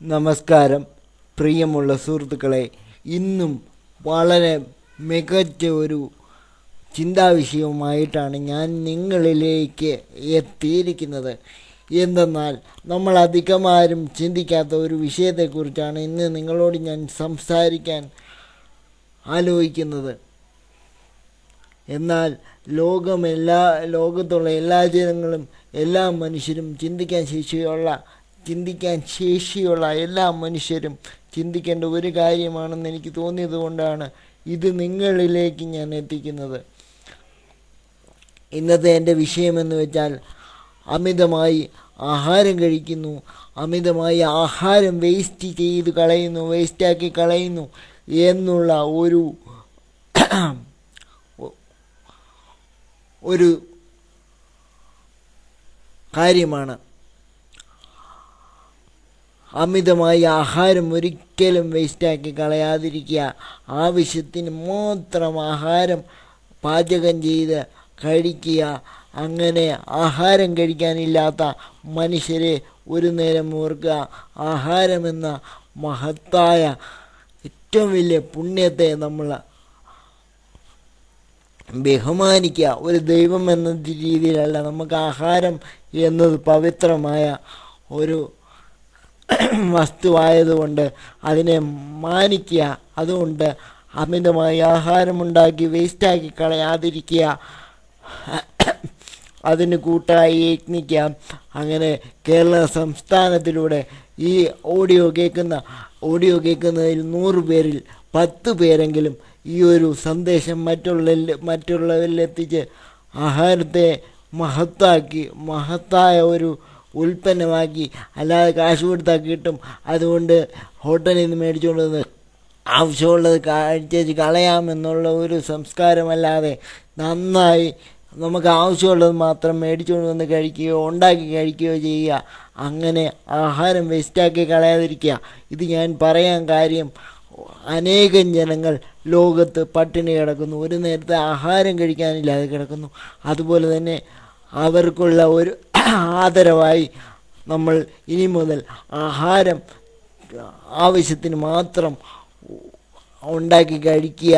നമസ്കാരം പ്രിയമുള്ള സുഹൃത്തുക്കളെ, ഇന്നും വളരെ മികച്ച ഒരു ചിന്താവിഷയവുമായിട്ടാണ് ഞാൻ നിങ്ങളിലേക്ക് എത്തിയിരിക്കുന്നത്. എന്തെന്നാൽ നമ്മൾ അധികമാരും ചിന്തിക്കാത്ത ഒരു വിഷയത്തെക്കുറിച്ചാണ് ഇന്ന് നിങ്ങളോട് ഞാൻ സംസാരിക്കാൻ ആലോചിക്കുന്നത്. എന്നാൽ ലോകത്തുള്ള എല്ലാ ജനങ്ങളും, എല്ലാ മനുഷ്യരും, ചിന്തിക്കാൻ ശേഷിയുള്ള എല്ലാ മനുഷ്യരും ചിന്തിക്കേണ്ട ഒരു കാര്യമാണെന്ന് എനിക്ക് തോന്നിയത് കൊണ്ടാണ് ഇത് നിങ്ങളിലേക്ക് ഞാൻ എത്തിക്കുന്നത്. ഇന്നത്തെ എൻ്റെ വിഷയമെന്ന് വെച്ചാൽ അമിതമായി ആഹാരം കഴിക്കുന്നു, അമിതമായി ആഹാരം വേസ്റ്റാക്കി കളയുന്നു എന്നുള്ള ഒരു കാര്യമാണ്. അമിതമായി ആഹാരം ഒരിക്കലും വേസ്റ്റാക്കി കളയാതിരിക്കുക. ആവശ്യത്തിന് മാത്രം ആഹാരം പാചകം ചെയ്ത് കഴിക്കുക. അങ്ങനെ ആഹാരം കഴിക്കാനില്ലാത്ത മനുഷ്യരെ ഒരു നേരം ഓർക്കുക. ആഹാരമെന്ന മഹത്തായ ഏറ്റവും വലിയ പുണ്യത്തെ നമ്മൾ ബഹുമാനിക്കുക. ഒരു ദൈവം എന്ന രീതിയിലല്ല, നമുക്ക് ആഹാരം എന്നത് പവിത്രമായ ഒരു വസ്തുവായതുകൊണ്ട് അതിനെ മാനിക്കുക. അതുകൊണ്ട് അമിതമായി ആഹാരമുണ്ടാക്കി വേസ്റ്റാക്കി കളയാതിരിക്കുക, അതിന് കൂട്ടായി യത്നിക്കുക. അങ്ങനെ കേരള സംസ്ഥാനത്തിലൂടെ ഈ ഓഡിയോ കേൾക്കുന്നതിൽ 100 പേരിൽ 10 പേരെങ്കിലും ഈ ഒരു സന്ദേശം മറ്റുള്ളവരിലെത്തിച്ച് ആഹാരത്തെ മഹത്തായ ഒരു ഉൽപ്പന്നമാക്കി, അല്ലാതെ കാശ് കൊടുത്താൽ കിട്ടും, അതുകൊണ്ട് ഹോട്ടലിൽ നിന്ന് മേടിച്ചുകൊണ്ട് വന്ന് ആവശ്യമുള്ളത് കഴിച്ചേച്ച് കളയാമെന്നുള്ള ഒരു സംസ്കാരമല്ലാതെ നന്നായി നമുക്ക് ആവശ്യമുള്ളത് മാത്രം മേടിച്ചുകൊണ്ട് വന്ന് കഴിക്കുകയോ ഉണ്ടാക്കി കഴിക്കുകയോ ചെയ്യുക. അങ്ങനെ ആഹാരം വേസ്റ്റാക്കി കളയാതിരിക്കുക. ഇത് ഞാൻ പറയാൻ കാര്യം, അനേകം ജനങ്ങൾ ലോകത്ത് പട്ടിണി കിടക്കുന്നു, ഒരു നേരത്തെ ആഹാരം കഴിക്കാനില്ലാതെ കിടക്കുന്നു. അതുപോലെ തന്നെ അവർക്കുള്ള ഒരു ആദരവായി നമ്മൾ ഇനി മുതൽ ആഹാരം ആവശ്യത്തിന് മാത്രം ഉണ്ടാക്കി കഴിക്കുക.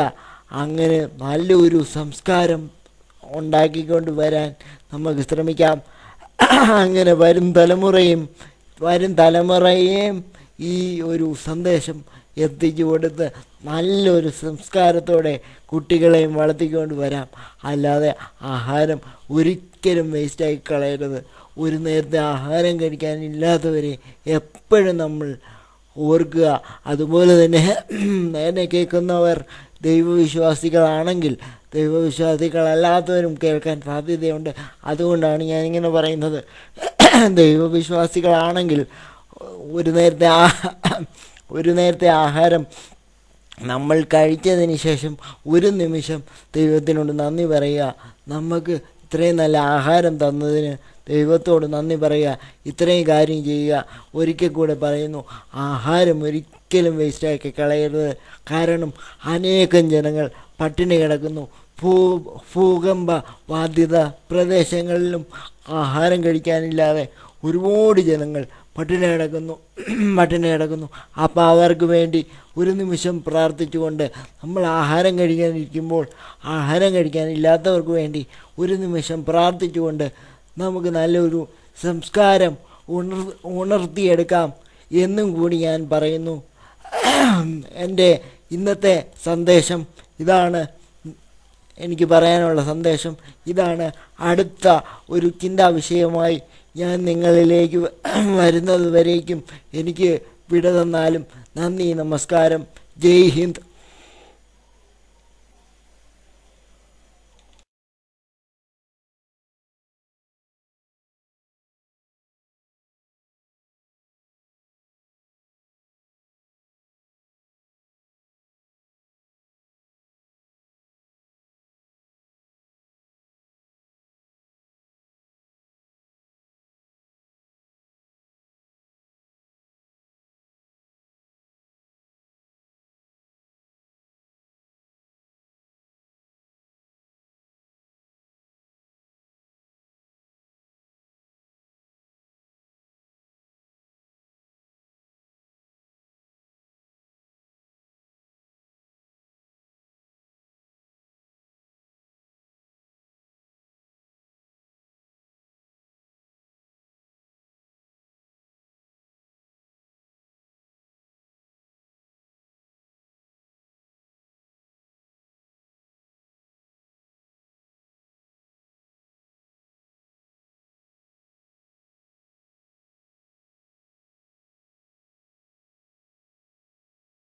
അങ്ങനെ നല്ലൊരു സംസ്കാരം ഉണ്ടാക്കിക്കൊണ്ട് വരാൻ നമുക്ക് ശ്രമിക്കാം. അങ്ങനെ വരും തലമുറയെയും ഈ ഒരു സന്ദേശം എത്തിച്ചു കൊടുത്ത് നല്ലൊരു സംസ്കാരത്തോടെ കുട്ടികളെയും വളർത്തിക്കൊണ്ട് വരാം. അല്ലാതെ ആഹാരം ഒരിക്കലും വേസ്റ്റാക്കി കളയരുത്. ഒരു നേരത്തെ ആഹാരം കഴിക്കാനില്ലാത്തവരെ എപ്പോഴും നമ്മൾ ഓർക്കുക. അതുപോലെ തന്നെ എന്നെ കേൾക്കുന്നവർ ദൈവവിശ്വാസികളല്ലാത്തവരും കേൾക്കാൻ സാധ്യതയുണ്ട്. അതുകൊണ്ടാണ് ഞാനിങ്ങനെ പറയുന്നത്. ദൈവവിശ്വാസികളാണെങ്കിൽ ഒരു നേരത്തെ ആഹാരം നമ്മൾ കഴിച്ചതിന് ശേഷം ഒരു നിമിഷം ദൈവത്തിനോട് നന്ദി പറയുക. നമുക്ക് ഇത്രയും നല്ല ആഹാരം തന്നതിന് ദൈവത്തോട് നന്ദി പറയുക. ഇത്രയും കാര്യം ചെയ്യുക. ഒരിക്കൽ കൂടെ പറയുന്നു, ആഹാരം ഒരിക്കലും വേസ്റ്റാക്കി കളയരുത്. കാരണം അനേകം ജനങ്ങൾ പട്ടിണി കിടക്കുന്നു. ഭൂകമ്പ ബാധിത പ്രദേശങ്ങളിലും ആഹാരം കഴിക്കാനില്ലാതെ ഒരുപാട് ജനങ്ങൾ പട്ടിണി കിടക്കുന്നു. അപ്പോൾ അവർക്ക് വേണ്ടി ഒരു നിമിഷം പ്രാർത്ഥിച്ചുകൊണ്ട്, നമ്മൾ ആഹാരം കഴിക്കാനില്ലാത്തവർക്ക് വേണ്ടി ഒരു നിമിഷം പ്രാർത്ഥിച്ചുകൊണ്ട് നമുക്ക് നല്ലൊരു സംസ്കാരം ഉണർത്തിയെടുക്കാം എന്നും കൂടി ഞാൻ പറയുന്നു. എൻ്റെ ഇന്നത്തെ സന്ദേശം ഇതാണ്. എനിക്ക് പറയാനുള്ള സന്ദേശം ഇതാണ്. അടുത്ത ഒരു ചിന്താവിഷയമായി ഞാൻ നിങ്ങളിലേക്ക് വരുന്നത് വരേക്കും എനിക്ക് വിട തന്നാലും നന്ദി, നമസ്കാരം, ജയ് ഹിന്ദ്.